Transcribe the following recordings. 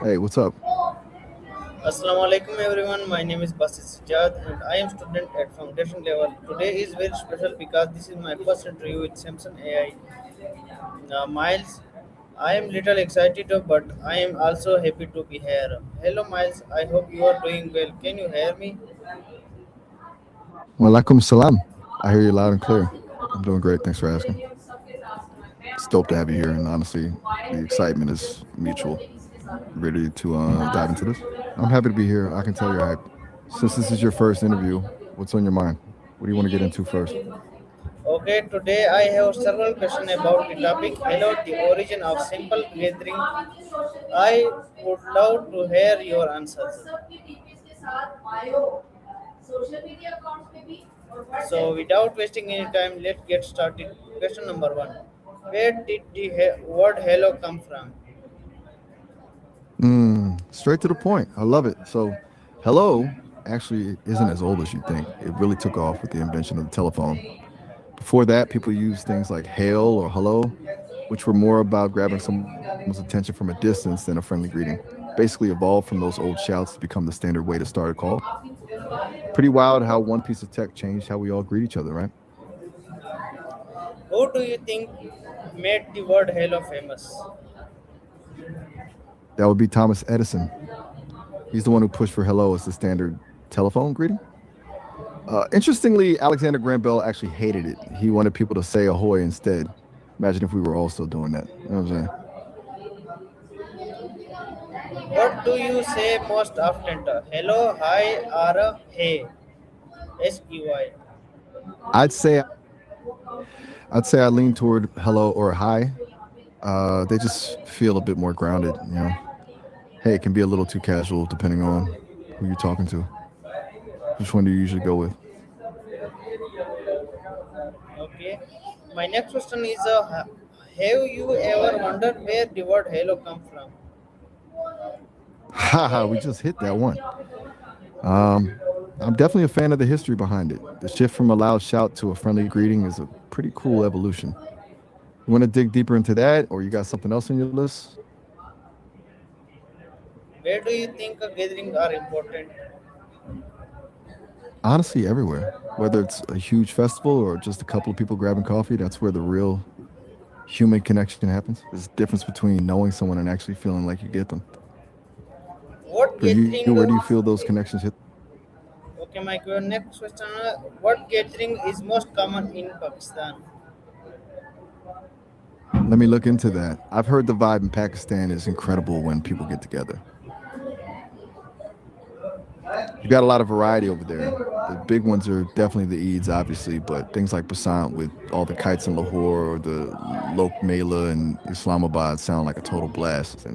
Hey, what's up? Assalamu alaikum everyone. My name is Basit and I am student at foundation level. Today is very special because this is my first interview with Semsam AI. Miles, I am little excited but I am also happy to be here. Hello Miles, I hope you are doing well. Can you hear me? Walaikum salam. I hear you loud and clear. I'm doing great. Thanks for asking. It's dope to have you here, and honestly, the excitement is mutual. Ready to dive into this? I'm happy to be here. I can tell you're hyped. Since this is your first interview, what's on your mind? What do you want to get into first? Okay, today I have several questions about the topic. Hello, the origin of simple gathering. I would love to hear your answers. So, without wasting any time, let's get started. Question number one: where did the word "hello" come from? Straight to the point. I love it. So, hello actually isn't as old as you think. It really took off with the invention of the telephone. Before that, people used things like hail or hello, which were more about grabbing someone's attention from a distance than a friendly greeting. Basically evolved from those old shouts to become the standard way to start a call. Pretty wild how one piece of tech changed how we all greet each other, right? Who do you think made the word "hello" famous? That would be Thomas Edison. He's the one who pushed for hello as the standard telephone greeting. Interestingly, Alexander Graham Bell actually hated it. He wanted people to say ahoy instead. Imagine if we were all still doing that. You know what I'm saying? What do you say most often? Hello, hi, or hey? SEY. I'd say I'd say I lean toward hello or hi. They just feel a bit more grounded. Hey, it can be a little too casual depending on who you're talking to. Which one do you usually go with? Okay. My next question is: have you ever wondered where the word "hello" come from? Haha, we just hit that one. Um, I'm definitely a fan of the history behind it. The shift from a loud shout to a friendly greeting is a pretty cool evolution. You want to dig deeper into that, or you got something else on your list? Where do you think gatherings are important? Honestly, everywhere. Whether it's a huge festival or just a couple of people grabbing coffee, that's where the real human connection happens. There's a difference between knowing someone and actually feeling like you get them. What For you, where do gathering? you feel those connections hit? Okay, my next question: what gathering is most common in Pakistan? Let me look into that. I've heard the vibe in Pakistan is incredible when people get together. You got a lot of variety over there. The big ones are definitely the Eids, obviously, but things like Basant with all the kites in Lahore or the Lok Mela in Islamabad sound like a total blast.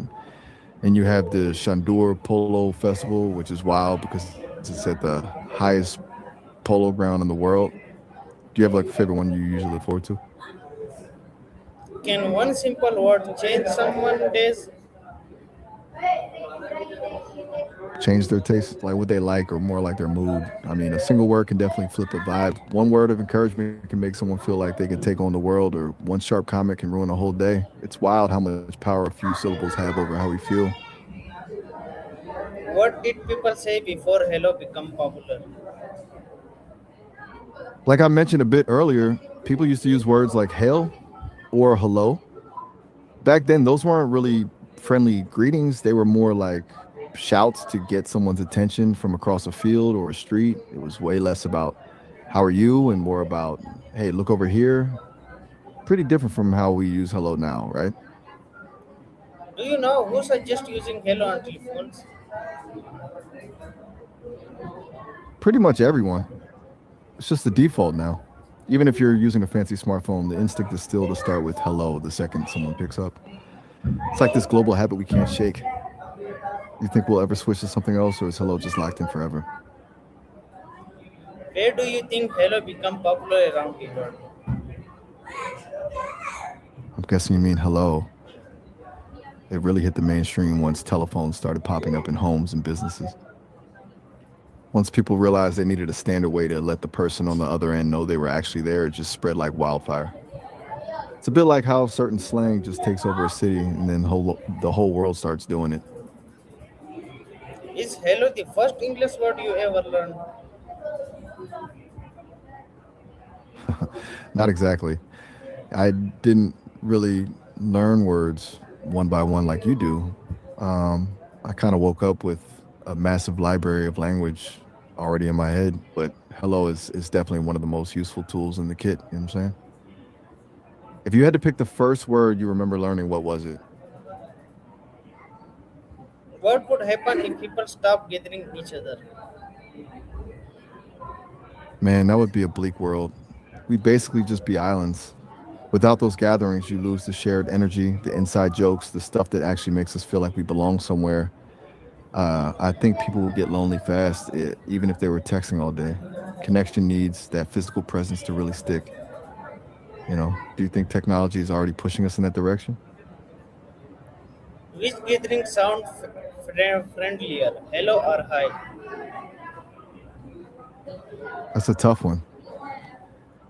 And you have the Shandur Polo Festival, which is wild because it's at the highest polo ground in the world. Do you have like a favorite one you usually look forward to? Can one simple word change someone's days? Change their taste, like what they like, or more like their mood. I mean, a single word can definitely flip a vibe. One word of encouragement can make someone feel like they can take on the world, or one sharp comment can ruin a whole day. It's wild how much power a few syllables have over how we feel. What did people say before "hello" become popular? Like I mentioned a bit earlier, people used to use words like hail or hello. Back then, those weren't really friendly greetings. They were more like shouts to get someone's attention from across a field or a street. It was way less about how are you and more about, hey, look over here. Pretty different from how we use hello now, right? Do you know who suggests using "hello" on telephones? Pretty much everyone. It's just the default now. Even if you're using a fancy smartphone, the instinct is still to start with hello the second someone picks up. It's like this global habit we can't shake. You think we'll ever switch to something else, or is hello just locked in forever? Where do you think "hello" become popular around the world? I'm guessing you mean hello. It really hit the mainstream once telephones started popping up in homes and businesses. Once people realized they needed a standard way to let the person on the other end know they were actually there, it just spread like wildfire. It's a bit like how certain slang just takes over a city and then the whole world starts doing it. Is hello the first English word you ever learned? Not exactly. I didn't really learn words one by one like you do. I kind of woke up with a massive library of language already in my head, but hello is definitely one of the most useful tools in the kit. You know what I'm saying? If you had to pick the first word you remember learning, what was it? What would happen if people stop gathering each other? Man, that would be a bleak world. We'd basically just be islands. Without those gatherings, you lose the shared energy, the inside jokes, the stuff that actually makes us feel like we belong somewhere. I think people would get lonely fast, even if they were texting all day. Connection needs that physical presence to really stick. You know, do you think technology is already pushing us in that direction? Which gathering sound friendlier? Hello or hi? That's a tough one.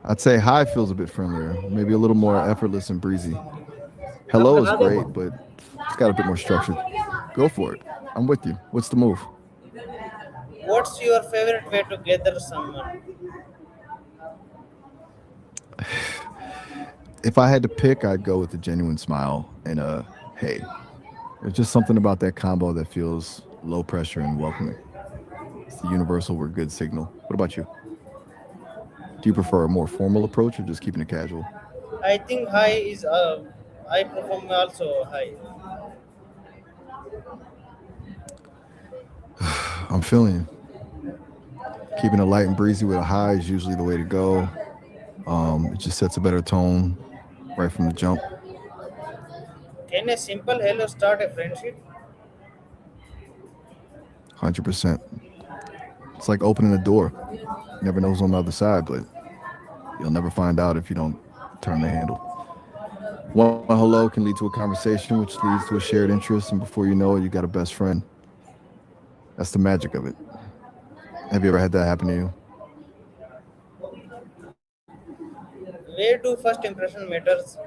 I'd say hi feels a bit friendlier, maybe a little more effortless and breezy. काम Hello is करा दो great, but it's got a bit more structure. Go for it. I'm with you. What's the move? What's your favorite way to gather someone? If I had to pick, I'd go with a genuine smile and a hey. There's just something about that combo that feels low pressure and welcoming. It's the universal we're good signal. What about you? Do you prefer a more formal approach or just keeping it casual? I think hi is I perform also hi. I'm feeling you. Keeping it light and breezy with a high is usually the way to go. It just sets a better tone right from the jump. Can a simple hello start a friendship? 100%. It's like opening a door. You never know who's on the other side, but you'll never find out if you don't turn the handle. One hello can lead to a conversation, which leads to a shared interest, and before you know it, you got a best friend. That's the magic of it. Have you ever had that happen to you? Where do first impression matters?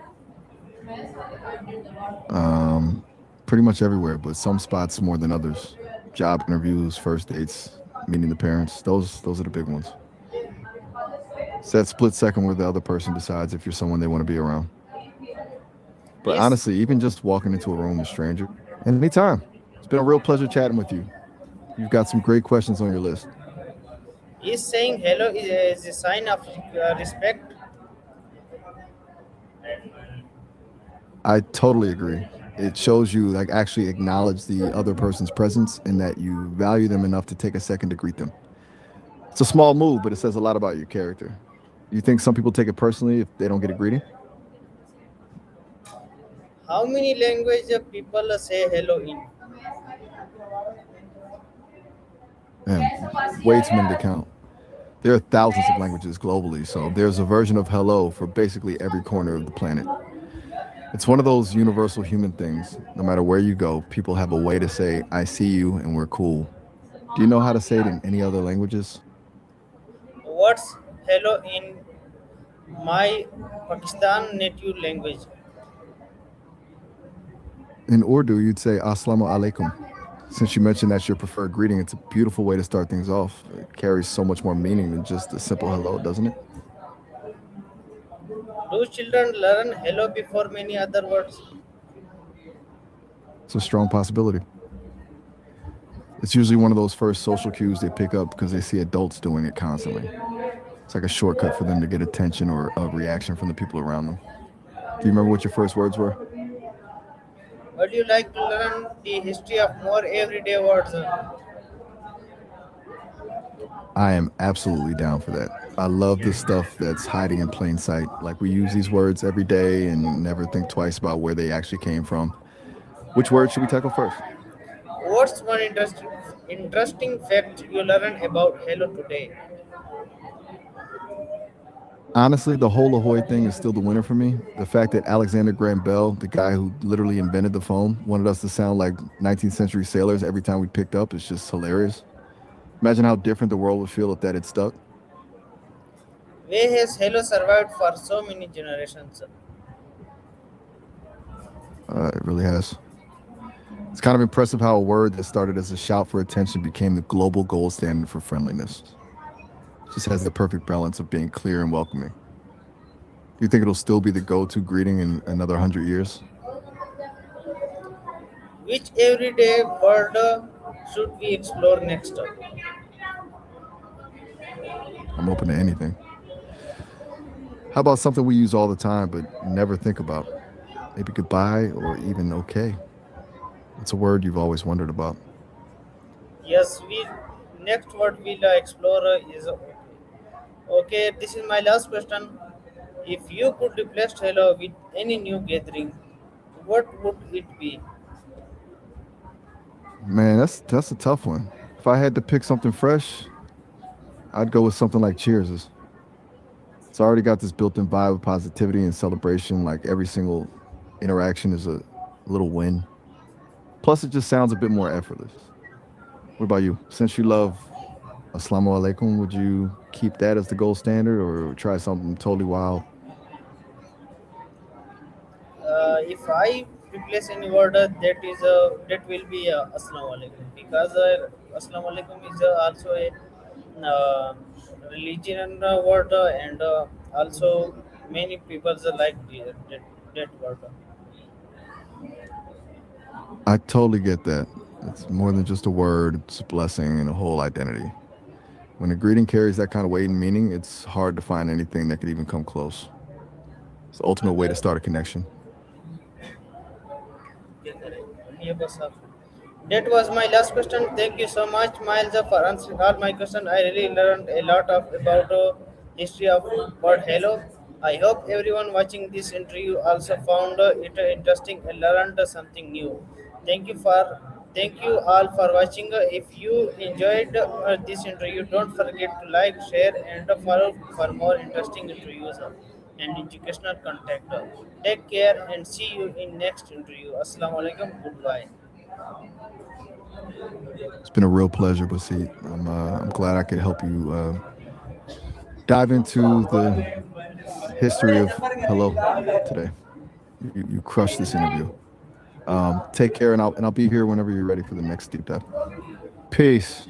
Um, Pretty much everywhere, but some spots more than others. Job interviews, first dates, meeting the parents. Those are the big ones. It's that split second where the other person decides if you're someone they want to be around. But Is honestly, even just walking into a room with strangers, anytime. It's been a real pleasure chatting with you. You've got some great questions on your list. is saying hello is a sign of respect? I totally agree. It shows you like actually acknowledge the other person's presence and that you value them enough to take a second to greet them. It's a small move, but it says a lot about your character. You think some people take it personally if they don't get a greeting? How many language people say hello in? Man, way too many to count. There are thousands of languages globally, so there's a version of hello for basically every corner of the planet. It's one of those universal human things. No matter where you go, people have a way to say, I see you and we're cool. Do you know how to say it in any other languages? What's hello in my Pakistan native language? In Urdu, you'd say Assalamu alaikum. Since you mentioned that's your preferred greeting, it's a beautiful way to start things off. It carries so much more meaning than just a simple hello, doesn't it? Do children learn hello before many other words? It's a strong possibility. It's usually one of those first social cues they pick up because they see adults doing it constantly. It's like a shortcut for them to get attention or a reaction from the people around them. Do you remember what your first words were? Would you like to learn the history of more everyday words? I am absolutely down for that. I love the stuff that's hiding in plain sight. Like we use these words every day and never think twice about where they actually came from. Which word should we tackle first? What's one interesting fact you learn about hello today? Honestly, the whole Ahoy thing is still the winner for me. The fact that Alexander Graham Bell, the guy who literally invented the phone, wanted us to sound like 19th century sailors every time we picked up is just hilarious. Imagine how different the world would feel if that had stuck. Way has Hello survived for so many generations? It really has. It's kind of impressive how a word that started as a shout for attention became the global gold standard for friendliness. Just has that perfect balance of being clear and welcoming. Do you think it'll still be the go-to greeting in another 100 years? Which everyday word should we explore next? I'm open to anything. How about something we use all the time but never think about? Maybe goodbye or even okay. What's a word you've always wondered about? Yes, we next word we'll explore is okay. Okay, this is my last question. If you could replace hello with any new gathering, what would it be? Man, that's a tough one. If I had to pick something fresh, I'd go with something like Cheers. It's already got this built-in vibe of positivity and celebration. Like every single interaction is a little win. Plus, it just sounds a bit more effortless. What about you? Since you love Assalamu alaikum, would you keep that as the gold standard or try something totally wild? If I replace any word, that will be Assalamu alaikum, because Assalamu alaikum is also a uh, religion word, and also many people like that word. I totally get that. It's more than just a word, it's a blessing and a whole identity. When a greeting carries that kind of weight and meaning, it's hard to find anything that could even come close. It's the ultimate way to start a connection. Yeah, boss. That was my last question. Thank you so much, Miles, for answering all my questions. I really learned a lot about history of word hello. I hope everyone watching this interview also found it interesting and learned something new. Thank you for thank you all for watching. If you enjoyed this interview, don't forget to like, share, and follow for more interesting interviews and educational content. Take care and see you in next interview. Assalamu alaikum. Goodbye. It's been a real pleasure, Basit. I'm glad I could help you dive into the history of hello today. You crushed this interview. Take care, and I'll be here whenever you're ready for the next deep dive. Peace.